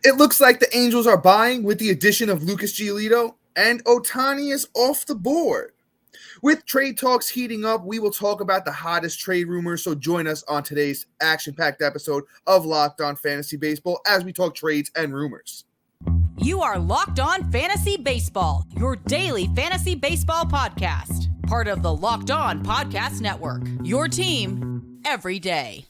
It looks like the Angels are buying with the addition of Lucas Giolito, and Ohtani is off the board. With trade talks heating up, we will talk about the hottest trade rumors, so join us on today's action-packed episode of Locked On Fantasy Baseball as we talk trades and rumors. You are Locked On Fantasy Baseball, your daily fantasy baseball podcast. Part of the Locked On Podcast Network, your team every day.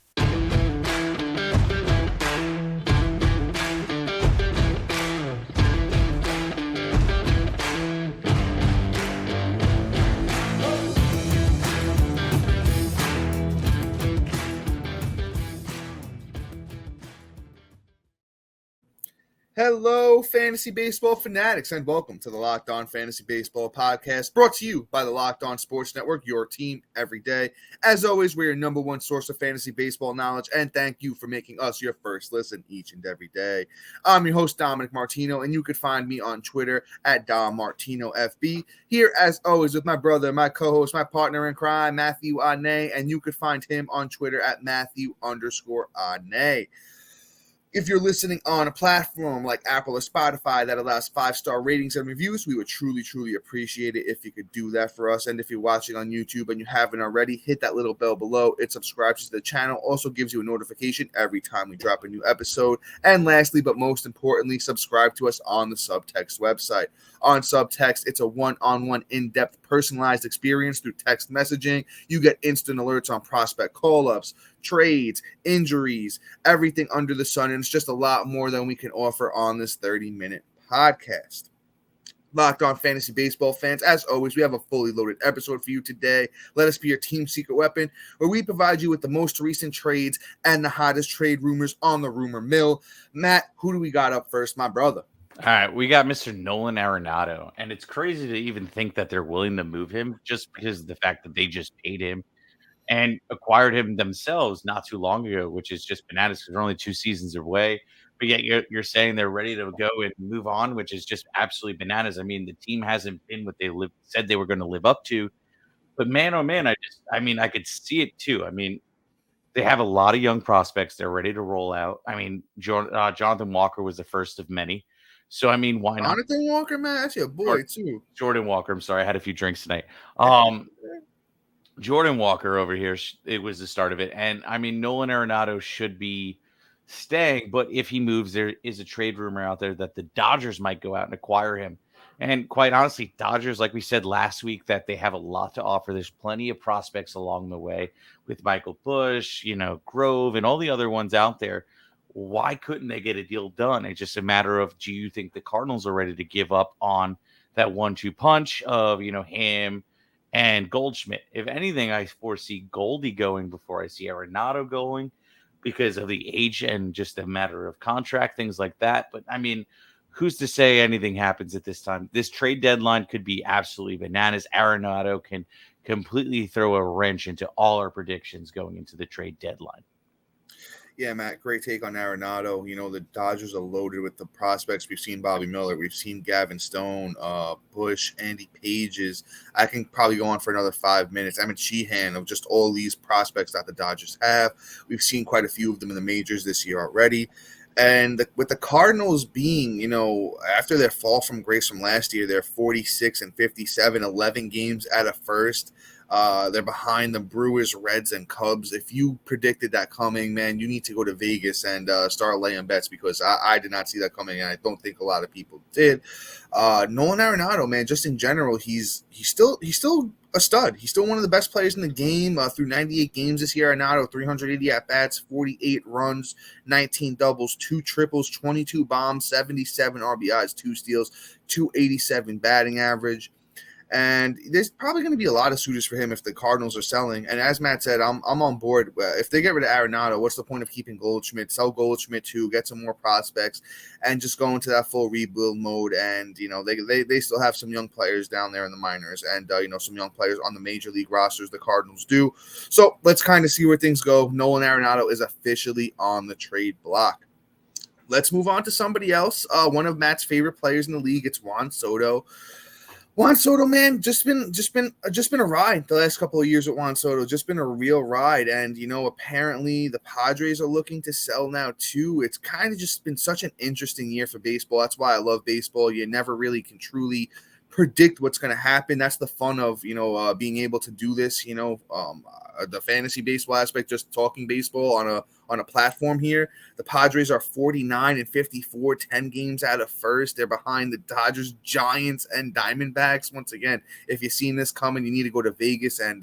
Hello, fantasy baseball fanatics, and welcome to the Locked On Fantasy Baseball podcast, brought to you by the Locked On Sports Network, your team every day. As always, we're your number one source of fantasy baseball knowledge, and thank you for making us your first listen each and every day. I'm your host, Dominic Martino, and you can find me on Twitter at DomMartinoFB. Here, as always, with my brother, my co-host, my partner in crime, Matthew Ane, and you can find him on Twitter at Matthew_Ane. If you're listening on a platform like Apple or Spotify that allows 5-star ratings and reviews, we would truly, truly appreciate it if you could do that for us. And if you're watching on YouTube and you haven't already, hit that little bell below. It subscribes to the channel, also gives you a notification every time we drop a new episode. And lastly, but most importantly, subscribe to us on the Subtext website. On Subtext, it's a one-on-one, in-depth, personalized experience through text messaging. You get instant alerts on prospect call-ups, trades, injuries, everything under the sun, and it's just a lot more than we can offer on this 30-minute podcast. Locked On Fantasy Baseball fans, as always, we have a fully loaded episode for you today. Let us be your team secret weapon, where we provide you with the most recent trades and the hottest trade rumors on the rumor mill. Matt, who do we got up first, my brother? All right, we got Mr. Nolan Arenado, and it's crazy to even think that they're willing to move him just because of the fact that they just paid him and acquired him themselves not too long ago, which is just bananas because they're only 2 seasons away. But yet you're saying they're ready to go and move on, which is just absolutely bananas. I mean, the team hasn't been what they said they were going to live up to. But man, oh man, I could see it too. I mean, they have a lot of young prospects. They're ready to roll out. I mean, Jonathan Walker was the first of many. So, I mean, why not? Jonathan Walker, man, that's your boy, too. Jordan Walker. I'm sorry. I had a few drinks tonight. Jordan Walker over here, it was the start of it. And, I mean, Nolan Arenado should be staying. But if he moves, there is a trade rumor out there that the Dodgers might go out and acquire him. And quite honestly, Dodgers, like we said last week, that they have a lot to offer. There's plenty of prospects along the way with Michael Busch, Grove, and all the other ones out there. Why couldn't they get a deal done? It's just a matter of, do you think the Cardinals are ready to give up on that 1-2 punch of, him and Goldschmidt? If anything, I foresee Goldie going before I see Arenado going because of the age and just a matter of contract, things like that. But, I mean, who's to say anything happens at this time? This trade deadline could be absolutely bananas. Arenado can completely throw a wrench into all our predictions going into the trade deadline. Yeah, Matt, great take on Arenado. The Dodgers are loaded with the prospects. We've seen Bobby Miller. We've seen Gavin Stone, Bush, Andy Pages. I can probably go on for another 5 minutes. I mean, Sheehan, of just all these prospects that the Dodgers have. We've seen quite a few of them in the majors this year already. And with the Cardinals being, after their fall from grace from last year, they're 46-57, 11 games out of first. They're behind the Brewers, Reds, and Cubs. If you predicted that coming, man, you need to go to Vegas and start laying bets because I did not see that coming, and I don't think a lot of people did. Nolan Arenado, man, just in general, he's still a stud. He's still one of the best players in the game through 98 games this year. Arenado, 380 at-bats, 48 runs, 19 doubles, 2 triples, 22 bombs, 77 RBIs, 2 steals, 287 batting average. And there's probably going to be a lot of suitors for him if the Cardinals are selling. And as Matt said, I'm on board. If they get rid of Arenado, what's the point of keeping Goldschmidt? Sell Goldschmidt too, get some more prospects, and just go into that full rebuild mode. And they still have some young players down there in the minors, and some young players on the major league rosters. The Cardinals do. So let's kind of see where things go. Nolan Arenado is officially on the trade block. Let's move on to somebody else. One of Matt's favorite players in the league. It's Juan Soto. Juan Soto, man, just been a ride the last couple of years with Juan Soto. Just been a real ride, and apparently the Padres are looking to sell now too. It's kind of just been such an interesting year for baseball. That's why I love baseball. You never really can truly predict what's going to happen. That's the fun of being able to do this. The fantasy baseball aspect, just talking baseball on a platform here. The Padres are 49-54, 10 games out of first. They're behind the Dodgers, Giants, and Diamondbacks. Once again, if you've seen this coming, you need to go to Vegas and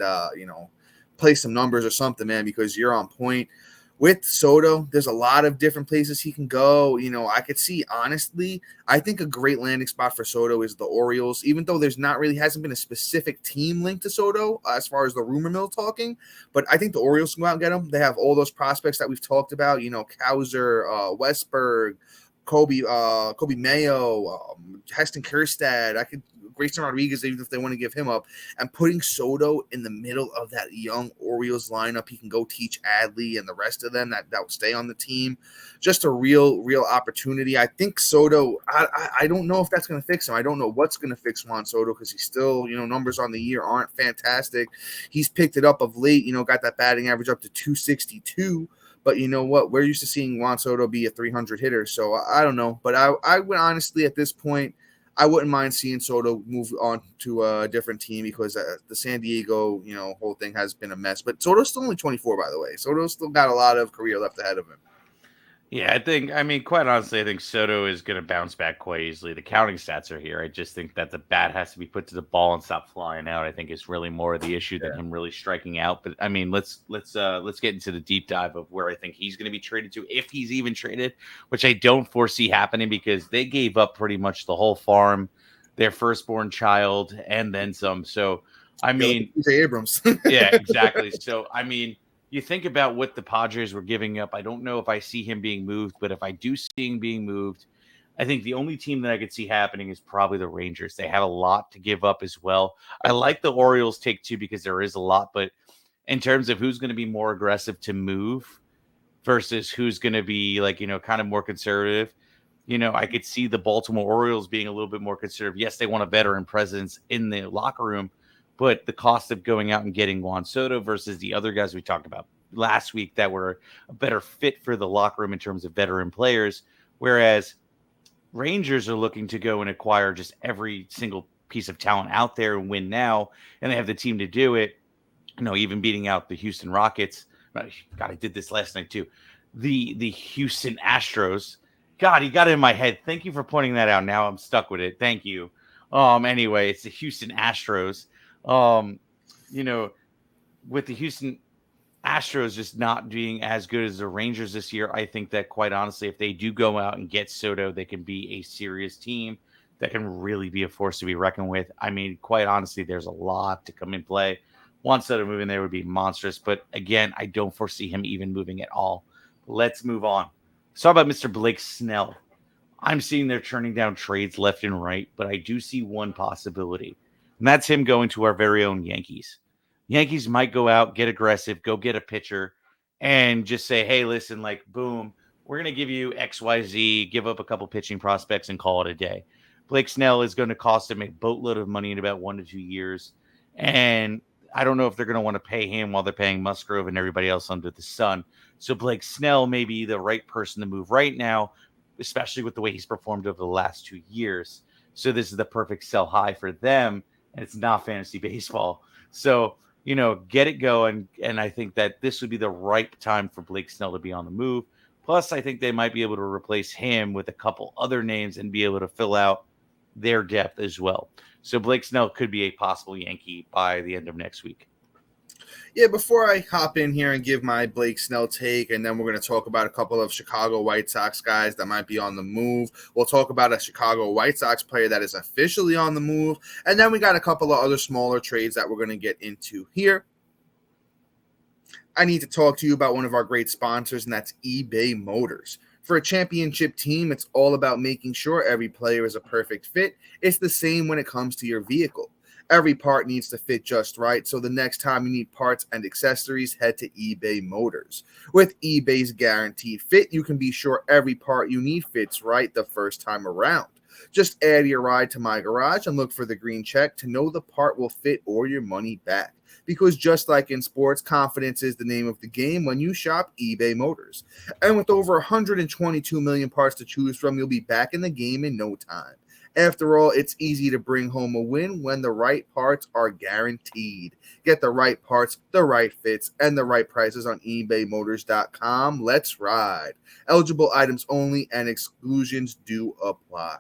play some numbers or something, man, because you're on point. With Soto, there's a lot of different places he can go. I could see, honestly, I think a great landing spot for Soto is the Orioles, even though hasn't been a specific team linked to Soto as far as the rumor mill talking. But I think the Orioles can go out and get him. They have all those prospects that we've talked about, Kowser, Westberg, Kobe Mayo, Heston Kjerstad. Grayson Rodriguez, even if they want to give him up, and putting Soto in the middle of that young Orioles lineup. He can go teach Adley and the rest of them that will stay on the team. Just a real opportunity. I think Soto, I don't know if that's going to fix him. I don't know what's going to fix Juan Soto because he's still, numbers on the year aren't fantastic. He's picked it up of late, got that batting average up to 262. But you know what? We're used to seeing Juan Soto be a 300 hitter. So I don't know. But I would honestly, at this point, I wouldn't mind seeing Soto move on to a different team because the San Diego, whole thing has been a mess. But Soto's still only 24, by the way. Soto's still got a lot of career left ahead of him. Yeah, quite honestly, I think Soto is going to bounce back quite easily. The counting stats are here. I just think that the bat has to be put to the ball and stop flying out. I think is really more of the issue than him really striking out. But let's get into the deep dive of where I think he's going to be traded to, if he's even traded, which I don't foresee happening because they gave up pretty much the whole farm, their firstborn child, and then some. So Abrams. Yeah, exactly. So you think about what the Padres were giving up. I don't know if I see him being moved, but if I do see him being moved, I think the only team that I could see happening is probably the Rangers. They have a lot to give up as well. I like the Orioles take too because there is a lot, but in terms of who's going to be more aggressive to move versus who's going to be kind of more conservative, I could see the Baltimore Orioles being a little bit more conservative. Yes, they want a veteran presence in the locker room, but the cost of going out and getting Juan Soto versus the other guys we talked about last week that were a better fit for the locker room in terms of veteran players, whereas Rangers are looking to go and acquire just every single piece of talent out there and win now, and they have the team to do it. Even beating out the Houston Rockets. God, I did this last night too. The Houston Astros. God, he got it in my head. Thank you for pointing that out. Now I'm stuck with it. Thank you. Anyway, it's the Houston Astros. With the Houston Astros just not being as good as the Rangers this year, I think that quite honestly, if they do go out and get Soto, they can be a serious team that can really be a force to be reckoned with. Quite honestly, there's a lot to come in play. Juan Soto moving there would be monstrous, but again, I don't foresee him even moving at all. Let's move on. Let's talk about Mr. Blake Snell. I'm seeing they're turning down trades left and right, but I do see one possibility. And that's him going to our very own Yankees. Yankees might go out, get aggressive, go get a pitcher, and just say, hey, listen, boom, we're going to give you XYZ, give up a couple pitching prospects, and call it a day. Blake Snell is going to cost him a boatload of money in about 1 to 2 years. And I don't know if they're going to want to pay him while they're paying Musgrove and everybody else under the sun. So Blake Snell may be the right person to move right now, especially with the way he's performed over the last 2 years. So this is the perfect sell high for them. And it's not fantasy baseball. So, get it going. And I think that this would be the right time for Blake Snell to be on the move. Plus, I think they might be able to replace him with a couple other names and be able to fill out their depth as well. So Blake Snell could be a possible Yankee by the end of next week. Yeah, before I hop in here and give my Blake Snell take, and then we're going to talk about a couple of Chicago White Sox guys that might be on the move. We'll talk about a Chicago White Sox player that is officially on the move, and then we got a couple of other smaller trades that we're going to get into here. I need to talk to you about one of our great sponsors, and that's eBay Motors. For a championship team, it's all about making sure every player is a perfect fit. It's the same when it comes to your vehicle. Every part needs to fit just right, so the next time you need parts and accessories, head to eBay Motors. With eBay's guaranteed fit, you can be sure every part you need fits right the first time around. Just add your ride to My Garage and look for the green check to know the part will fit or your money back. Because just like in sports, confidence is the name of the game when you shop eBay Motors. And with over 122 million parts to choose from, you'll be back in the game in no time. After all, it's easy to bring home a win when the right parts are guaranteed. Get the right parts, the right fits, and the right prices on ebaymotors.com. Let's ride. Eligible items only and exclusions do apply.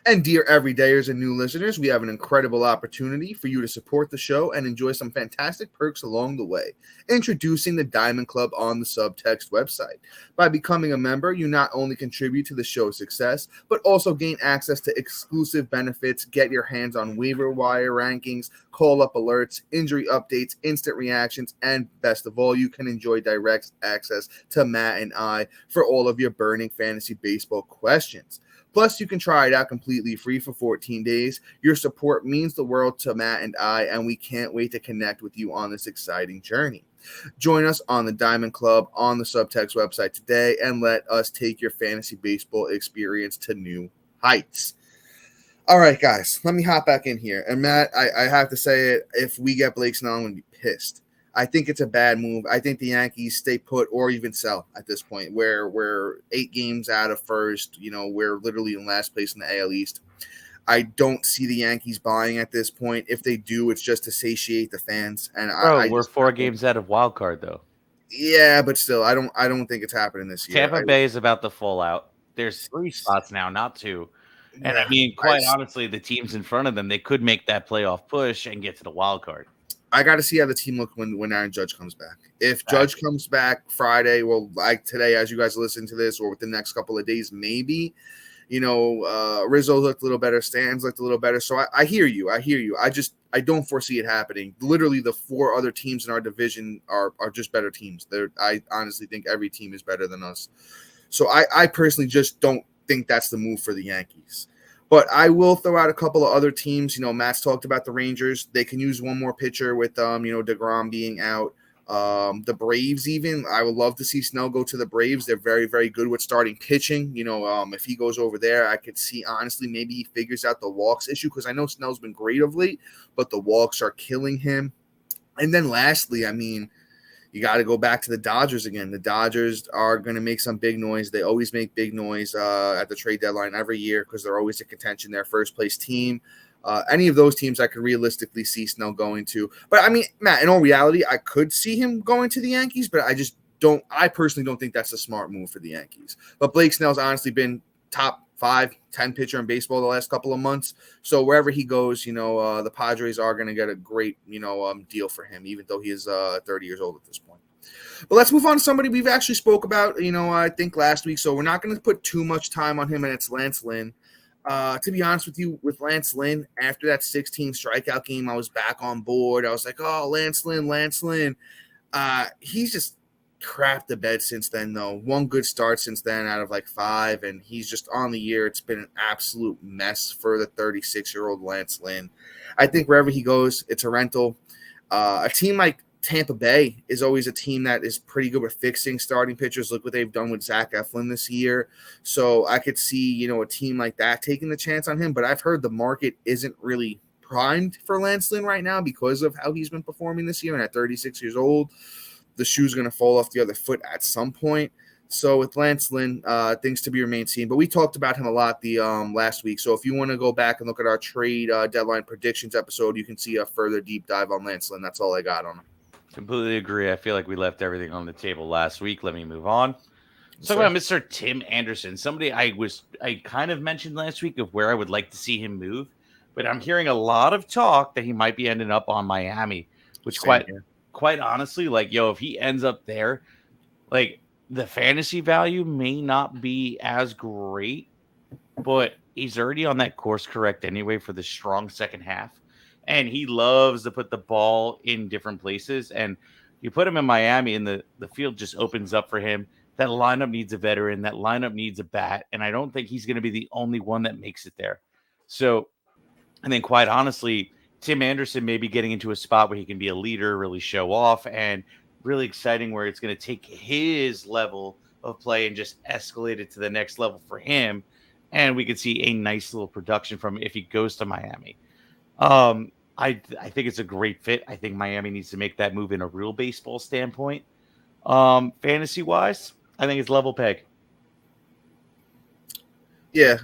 And dear everydayers and new listeners, we have an incredible opportunity for you to support the show and enjoy some fantastic perks along the way. Introducing the Diamond Club on the Subtext website. By becoming a member, you not only contribute to the show's success, but also gain access to exclusive benefits, get your hands on waiver wire rankings, call-up alerts, injury updates, instant reactions, and best of all, you can enjoy direct access to Matt and I for all of your burning fantasy baseball questions. Plus, you can try it out completely free for 14 days. Your support means the world to Matt and I, and we can't wait to connect with you on this exciting journey. Join us on the Diamond Club on the Subtext website today, and let us take your fantasy baseball experience to new heights. All right, guys, let me hop back in here. And Matt, I have to say it, if we get Blake Snell, I'm going to be pissed. I think it's a bad move. I think the Yankees stay put or even sell at this point, where we're 8 games out of first. We're literally in last place in the AL East. I don't see the Yankees buying at this point. If they do, it's just to satiate the fans. And we're 4 games out of wild card though. Yeah, but still, I don't think it's happening this year. Tampa Bay is about to fall out. There's 3 spots now, not 2. And I mean, quite honestly, the teams in front of them, they could make that playoff push and get to the wild card. I got to see how the team look when Aaron Judge comes back. If Judge comes back Friday, well, like today, as you guys listen to this, or within the next couple of days, maybe, Rizzo looked a little better. Stan's looked a little better. So I hear you. I don't foresee it happening. Literally, the 4 other teams in our division are just better teams. I honestly think every team is better than us. So I personally just don't think that's the move for the Yankees. But I will throw out a couple of other teams. Matt's talked about the Rangers. They can use one more pitcher with, DeGrom being out. The Braves even. I would love to see Snell go to the Braves. They're very, very good with starting pitching. If he goes over there, I could see, honestly, maybe he figures out the walks issue, because I know Snell's been great of late, but the walks are killing him. And then lastly, you got to go back to the Dodgers again. The Dodgers are going to make some big noise. They always make big noise at the trade deadline every year because they're always in contention, their first-place team. Any of those teams I could realistically see Snell going to. But, Matt, in all reality, I could see him going to the Yankees, but I personally don't think that's a smart move for the Yankees. But Blake Snell's honestly been top 5, 10 pitcher in baseball the last couple of months. So wherever he goes, the Padres are going to get a great, deal for him, even though he is 30 years old at this point. But let's move on to somebody we've actually spoke about, I think last week. So we're not going to put too much time on him, and it's Lance Lynn. To be honest with you, with Lance Lynn, after that 16 strikeout game, I was back on board. I was like, oh, Lance Lynn. He's just crapped the bed since then, though. 1 good start since then out of 5, and he's just on the year. It's been an absolute mess for the 36-year-old Lance Lynn. I think wherever he goes, it's a rental. A team like Tampa Bay is always a team that is pretty good with fixing starting pitchers. Look what they've done with Zach Eflin this year. So I could see, a team like that taking the chance on him. But I've heard the market isn't really primed for Lance Lynn right now because of how he's been performing this year. And at 36 years old, the shoe's going to fall off the other foot at some point. So with Lance Lynn, things to be remained seen. But we talked about him a lot the last week. So if you want to go back and look at our trade deadline predictions episode, you can see a further deep dive on Lance Lynn. That's all I got on him. Completely agree. I feel like we left everything on the table last week. Let me move on. Let's talk about Mr. Tim Anderson. Somebody I kind of mentioned last week of where I would like to see him move, but I'm hearing a lot of talk that he might be ending up on Miami, which quite honestly, if he ends up there, the fantasy value may not be as great, but he's already on that course correct anyway for the strong second half. And he loves to put the ball in different places. And you put him in Miami and the field just opens up for him. That lineup needs a veteran. That lineup needs a bat. And I don't think he's going to be the only one that makes it there. So, and then quite honestly, Tim Anderson may be getting into a spot where he can be a leader, really show off, and really exciting where it's going to take his level of play and just escalate it to the next level for him. And we could see a nice little production from him if he goes to Miami. I think it's a great fit. I think Miami needs to make that move in a real baseball standpoint. Fantasy wise, I think it's level peg. Yeah,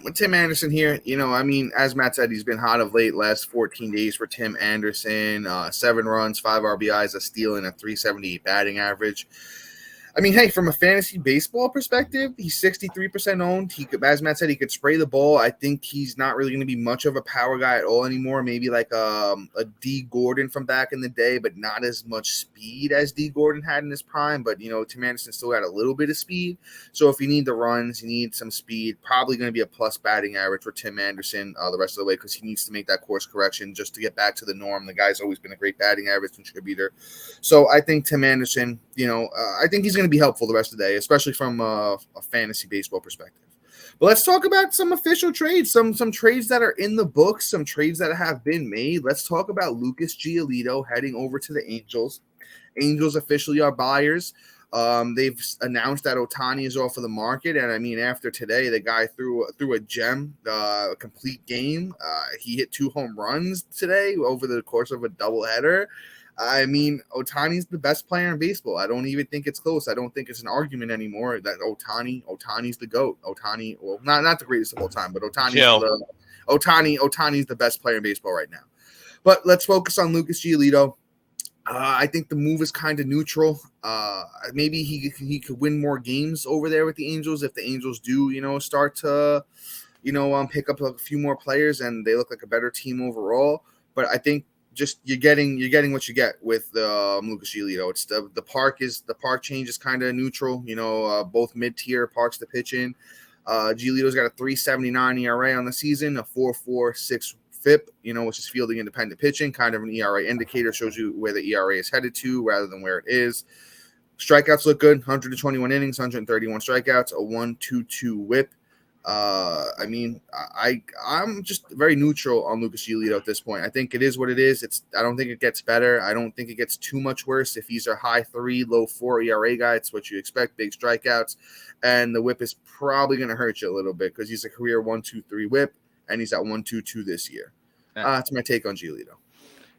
with Tim Anderson here, I mean, as Matt said, he's been hot of late. Last 14 days for Tim Anderson, 7 runs, 5 RBIs, a steal, and a 378 batting average. I mean, hey, from a fantasy baseball perspective, he's 63% owned. He could, as Matt said, he could spray the ball. I think he's not really going to be much of a power guy at all anymore. Maybe like a D Gordon from back in the day, but not as much speed as D Gordon had in his prime. But, Tim Anderson still got a little bit of speed. So if you need the runs, you need some speed, probably going to be a plus batting average for Tim Anderson the rest of the way because he needs to make that course correction just to get back to the norm. The guy's always been a great batting average contributor. So I think Tim Anderson, I think he's going to be helpful the rest of the day, especially from a fantasy baseball perspective. But let's talk about some official trades, some trades that are in the books, some trades that have been made. Let's talk about Lucas Giolito heading over to the Angels. Angels officially are buyers. They've announced that Ohtani is off of the market, and I mean, after today, the guy threw a gem, a complete game. He hit 2 home runs today over the course of a doubleheader. I mean, Ohtani's the best player in baseball. I don't even think it's close. I don't think it's an argument anymore that Ohtani's the GOAT. Ohtani, well, not the greatest of all time, but Ohtani's the best player in baseball right now. But let's focus on Lucas Giolito. I think the move is kind of neutral. Maybe he could win more games over there with the Angels if the Angels do, start to, pick up a few more players and they look like a better team overall. But I think just you're getting what you get with Lucas Giolito. It's the park change is kind of neutral. Both mid-tier parks to pitch in. Giolito's got a 3.79 ERA on the season, a 4.46 FIP. Which is fielding independent pitching, kind of an ERA indicator, shows you where the ERA is headed to rather than where it is. Strikeouts look good, 121 innings, 131 strikeouts, a 1.22 WHIP. I mean, I'm just very neutral on Lucas Giolito at this point. I think it is what it is. I don't think it gets better. I don't think it gets too much worse. If he's a high 3, low 4 ERA guy, it's what you expect, big strikeouts. And the whip is probably going to hurt you a little bit because he's a career 1.23 whip, and he's at 1.22 this year. That's my take on Giolito.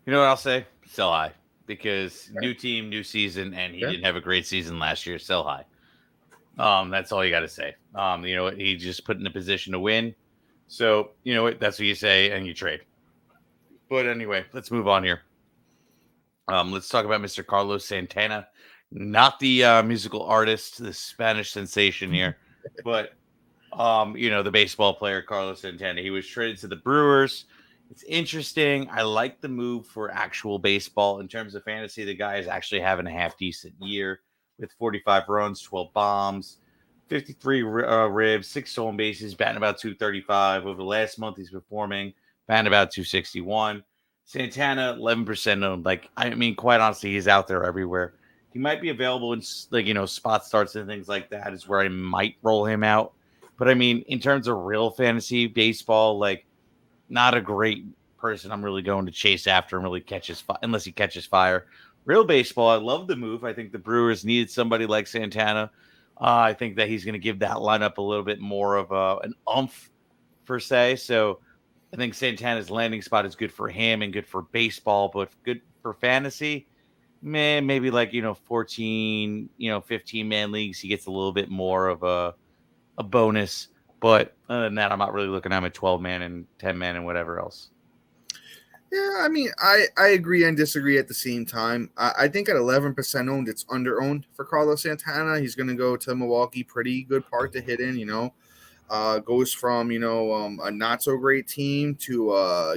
You know what I'll say? Sell high. Because new team, new season, and he didn't have a great season last year. Sell high. That's all you got to say. He just put in a position to win. So, that's what you say and you trade. But anyway, let's move on here. Let's talk about Mr. Carlos Santana, not the musical artist, the Spanish sensation here, but, the baseball player, Carlos Santana. He was traded to the Brewers. It's interesting. I like the move for actual baseball. In terms of fantasy, the guy is actually having a half-decent year with 45 runs, 12 bombs, 53 ribs, 6 stolen bases, batting about 235. Over the last month, he's performing, batting about 261. Santana, 11% owned. Quite honestly, he's out there everywhere. He might be available in, spot starts and things like that is where I might roll him out. But, in terms of real fantasy baseball, not a great person I'm really going to chase after and really unless he catches fire. Real baseball, I love the move. I think the Brewers needed somebody like Santana. I think that he's going to give that lineup a little bit more of an oomph, per se. So I think Santana's landing spot is good for him and good for baseball, but good for fantasy. Maybe 14, 15-man leagues, he gets a little bit more of a bonus. But other than that, I'm not really looking at him at 12-man and 10-man and whatever else. Yeah, I agree and disagree at the same time. I think at 11% owned, it's under-owned for Carlos Santana. He's going to go to Milwaukee, pretty good park to hit in, goes from, a not-so-great team to, a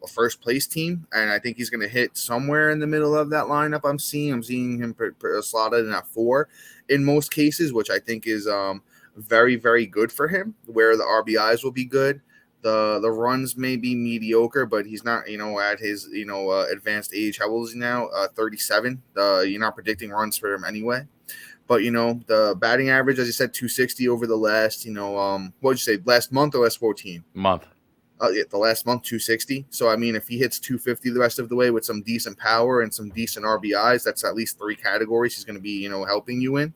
first-place team. And I think he's going to hit somewhere in the middle of that lineup I'm seeing him slotted in at 4 in most cases, which I think is very, very good for him, where the RBIs will be good. The runs may be mediocre, but he's not, at his, advanced age. How old is he now? 37. You're not predicting runs for him anyway. But, the batting average, as you said, 260 over the last, what'd you say, last month or last 14? Month. The last month, 260. So, I mean, if he hits 250 the rest of the way with some decent power and some decent RBIs, that's at least 3 categories he's going to be, helping you in.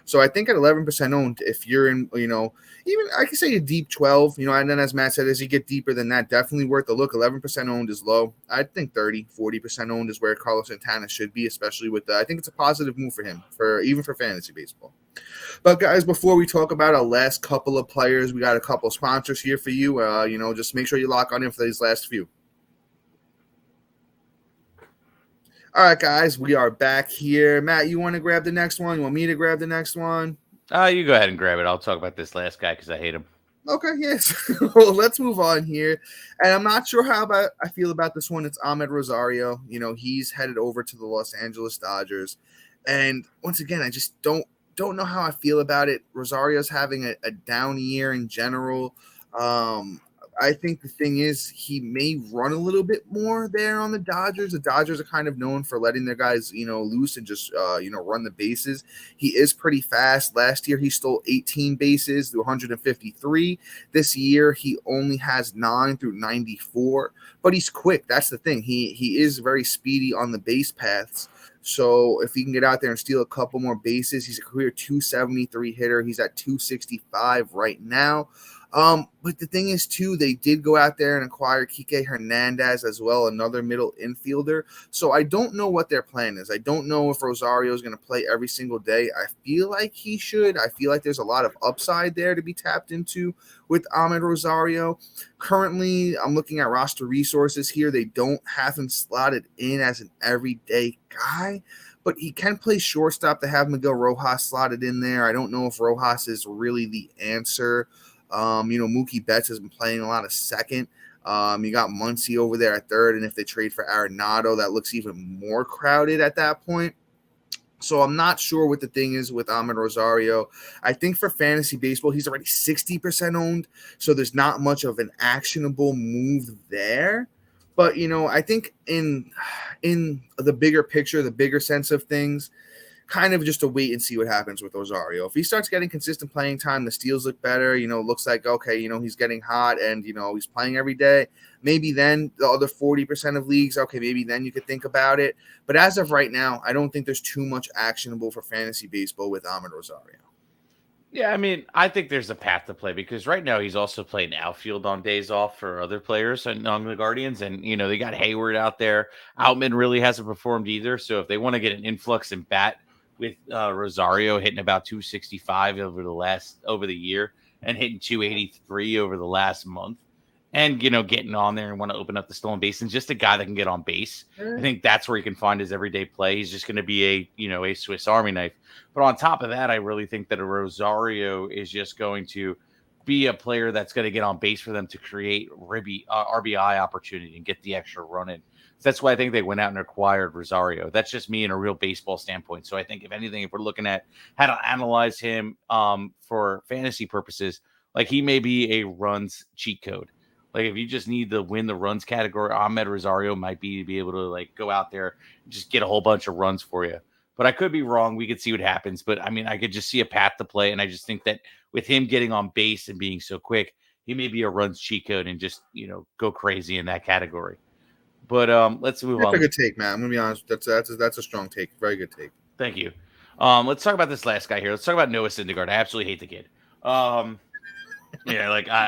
So I think at 11% owned, if you're in, even I could say a deep 12, and then as Matt said, as you get deeper than that, definitely worth a look. 11% owned is low. I think 40% owned is where Carlos Santana should be, especially with I think it's a positive move for him, even for fantasy baseball. But guys, before we talk about our last couple of players, we got a couple of sponsors here for you. Just make sure you lock on in for these last few. All right, guys, we are back here. Matt, you want to grab the next one? You want me to grab the next one? You go ahead and grab it. I'll talk about this last guy because I hate him. Okay, yes. Well, let's move on here. And I'm not sure I feel about this one. It's Amed Rosario. He's headed over to the Los Angeles Dodgers. And once again, I just don't know how I feel about it. Rosario's having a down year in general. I think the thing is he may run a little bit more there on the Dodgers. The Dodgers are kind of known for letting their guys, loose and just, run the bases. He is pretty fast. Last year, he stole 18 bases through 153. This year, he only has 9 through 94, but he's quick. That's the thing. He is very speedy on the base paths. So if he can get out there and steal a couple more bases, he's a career 273 hitter. He's at 265 right now. But the thing is, too, they did go out there and acquire Kike Hernandez as well, another middle infielder. So I don't know what their plan is. I don't know if Rosario is going to play every single day. I feel like he should. I feel like there's a lot of upside there to be tapped into with Amed Rosario. Currently, I'm looking at roster resources here. They don't have him slotted in as an everyday guy, but he can play shortstop. They have Miguel Rojas slotted in there. I don't know if Rojas is really the answer. Mookie Betts has been playing a lot of second. You got Muncy over there at third, and if they trade for Arenado, that looks even more crowded at that point. So I'm not sure what the thing is with Amed Rosario. I think for fantasy baseball, he's already 60% owned, so there's not much of an actionable move there. But, I think in the bigger picture, the bigger sense of things, kind of just to wait and see what happens with Rosario. If he starts getting consistent playing time, the steals look better, looks like, okay, he's getting hot and, he's playing every day. Maybe then the other 40% of leagues, okay, maybe then you could think about it. But as of right now, I don't think there's too much actionable for fantasy baseball with Amed Rosario. Yeah, I mean, I think there's a path to play because right now he's also playing outfield on days off for other players and on the Guardians. And, they got Hayward out there. Outman really hasn't performed either. So if they want to get an influx in bat, with Rosario hitting about 265 over the year and hitting 283 over the last month and, getting on there and want to open up the stolen base and just a guy that can get on base. I think that's where he can find his everyday play. He's just going to be a Swiss Army knife. But on top of that, I really think that a Rosario is just going to be a player that's going to get on base for them to create RBI opportunity and get the extra run in. That's why I think they went out and acquired Rosario. That's just me in a real baseball standpoint. So I think if anything, if we're looking at how to analyze him for fantasy purposes, like he may be a runs cheat code. Like if you just need to win the runs category, Amed Rosario might be able to go out there and just get a whole bunch of runs for you. But I could be wrong. We could see what happens. But I mean, I could just see a path to play. And I just think that with him getting on base and being so quick, he may be a runs cheat code and just, go crazy in that category. But let's move on. That's a good take, man. I'm gonna be honest. That's a strong take. Very good take. Thank you. Let's talk about this last guy here. Let's talk about Noah Syndergaard. I absolutely hate the kid. I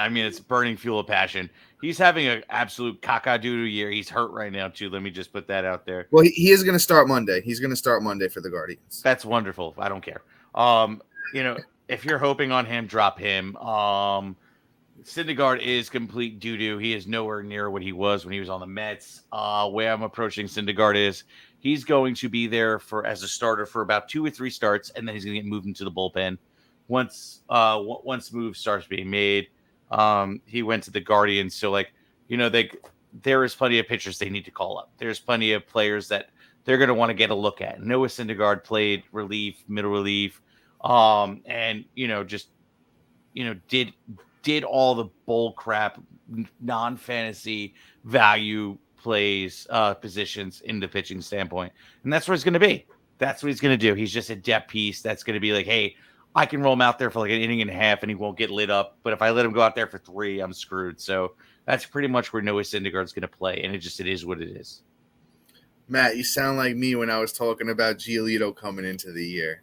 mean, it's burning fuel of passion. He's having an absolute caca-doodle year. He's hurt right now too. Let me just put that out there. Well, he is going to start Monday. He's going to start Monday for the Guardians. That's wonderful. I don't care. If you're hoping on him, drop him. Syndergaard is complete doo-doo. He is nowhere near what he was when he was on the Mets. Way I'm approaching Syndergaard is he's going to be there as a starter for about 2 or 3 starts, and then he's going to get moved into the bullpen. Once move starts being made, he went to the Guardians. So, there is plenty of pitchers they need to call up. There's plenty of players that they're going to want to get a look at. Noah Syndergaard played relief, middle relief, and did all the bull crap, non-fantasy value plays, positions in the pitching standpoint. And that's where he's going to be. That's what he's going to do. He's just a depth piece. That's going to be like, hey, I can roll him out there for an inning and a half and he won't get lit up. But if I let him go out there for 3, I'm screwed. So that's pretty much where Noah Syndergaard's going to play, and it is what it is. Matt, you sound like me when I was talking about Giolito coming into the year.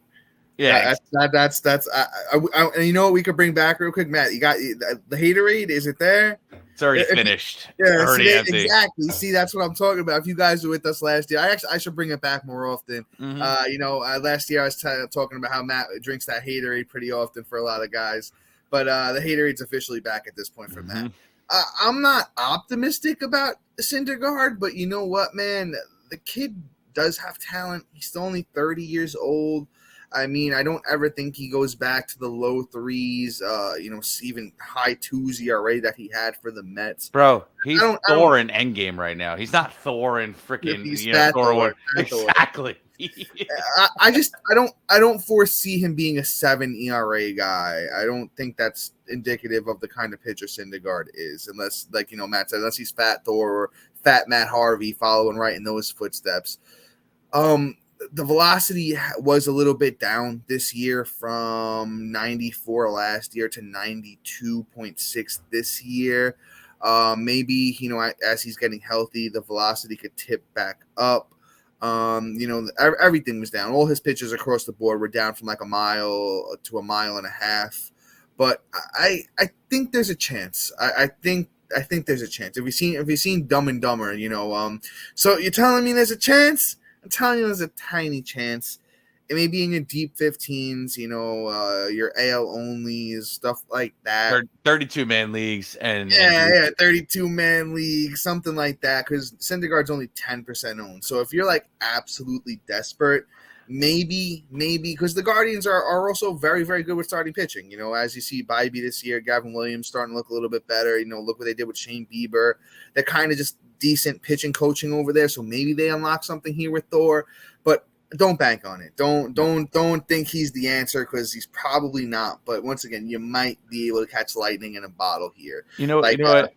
Yeah, that's. And you know what we could bring back real quick, Matt? You got the haterade. Is it there? It's already finished. Yeah, already empty. Exactly. See, that's what I'm talking about. If you guys were with us last year, I should bring it back more often. Mm-hmm. Last year I was talking about how Matt drinks that haterade pretty often for a lot of guys, but the haterade's officially back at this point for Matt. I'm not optimistic about Syndergaard, but you know what, man? The kid does have talent. He's still only 30 years old. I mean, I don't ever think he goes back to the low threes, even high twos ERA that he had for the Mets. Bro, he's Thor in Endgame right now. He's not Thor in freaking Thor. Exactly. I don't foresee him being a 7 ERA guy. I don't think that's indicative of the kind of pitcher Syndergaard is, unless, like, Matt said, unless he's Fat Thor or Fat Matt Harvey following right in those footsteps. The velocity was a little bit down this year from 94 last year to 92.6 this year. Maybe, as he's getting healthy, the velocity could tip back up. Everything was down. All his pitches across the board were down from like a mile to a mile and a half. But I think there's a chance. I think there's a chance. If you've seen Dumb and Dumber, so you're telling me there's a chance? I'm telling you, there's a tiny chance. It may be in your deep 15s, your AL onlys, stuff like that. 32-man leagues and 32-man leagues, something like that. Because Syndergaard's only 10% owned. So if you're like absolutely desperate, maybe because the Guardians are also very, very good with starting pitching. As you see Bybee this year, Gavin Williams starting to look a little bit better. Look what they did with Shane Bieber. They're kind of just decent pitching coaching over there, so maybe they unlock something here with Thor, but don't bank on it. Don't think he's the answer, because he's probably not. But once again, you might be able to catch lightning in a bottle here. You know what, bro?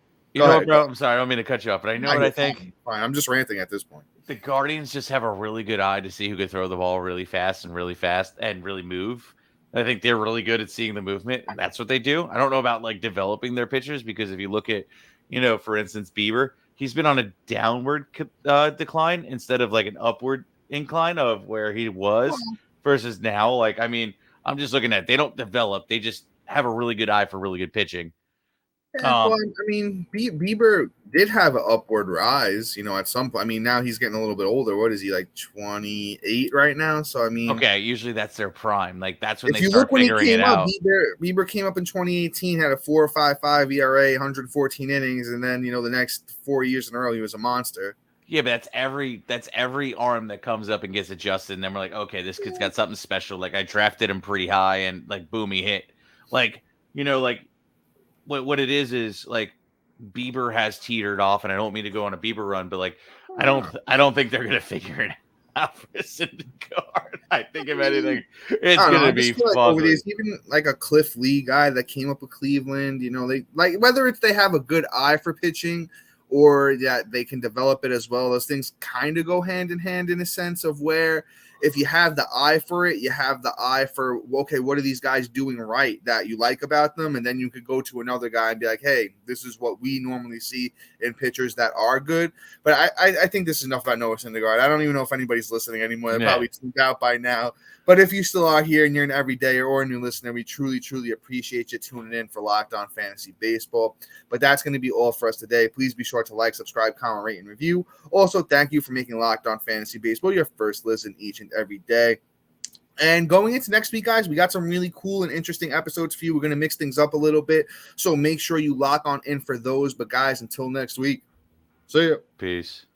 I'm sorry, I don't mean to cut you off, but I know what I think. Fine, I'm just ranting at this point. The Guardians just have a really good eye to see who could throw the ball really fast and really move. I think they're really good at seeing the movement, and that's what they do. I don't know about like developing their pitchers, because if you look at, for instance, Bieber, he's been on a downward decline instead of like an upward incline of where he was versus now. Like, I mean, I'm just looking at, they don't develop. They just have a really good eye for really good pitching. Yeah, Bieber did have an upward rise, at some point. I mean, now he's getting a little bit older. What is he, like 28 right now? So, I mean, okay, usually that's their prime. Like, that's when they start figuring it out. Bieber came up in 2018, had a 4.55 ERA, 114 innings, and then, the next 4 years in a row, he was a monster. Yeah, but that's every arm that comes up and gets adjusted, and then we're like, okay, this kid's got something special. Like, I drafted him pretty high, and like, boom, he hit. Like, like, what it is like Bieber has teetered off, and I don't mean to go on a Bieber run, but like I don't think they're gonna figure it out for Syndergaard. I think if anything, it's gonna be fun. There's even like a Cliff Lee guy that came up with Cleveland. They like, whether it's they have a good eye for pitching or that they can develop it as well. Those things kind of go hand in hand in a sense of where, if you have the eye for it, you have the eye for, okay, what are these guys doing right that you like about them? And then you could go to another guy and be like, hey, this is what we normally see in pitchers that are good. But I think this is enough about Noah Syndergaard. I don't even know if anybody's listening anymore. They're probably tuned out by now. But if you still are here and you're an everydayer or a new listener, we truly, truly appreciate you tuning in for Locked On Fantasy Baseball. But that's going to be all for us today. Please be sure to like, subscribe, comment, rate, and review. Also, thank you for making Locked On Fantasy Baseball your first listen each and every day. And going into next week, guys, we got some really cool and interesting episodes for you. We're going to mix things up a little bit, so make sure you lock on in for those. But guys, until next week, see ya. Peace.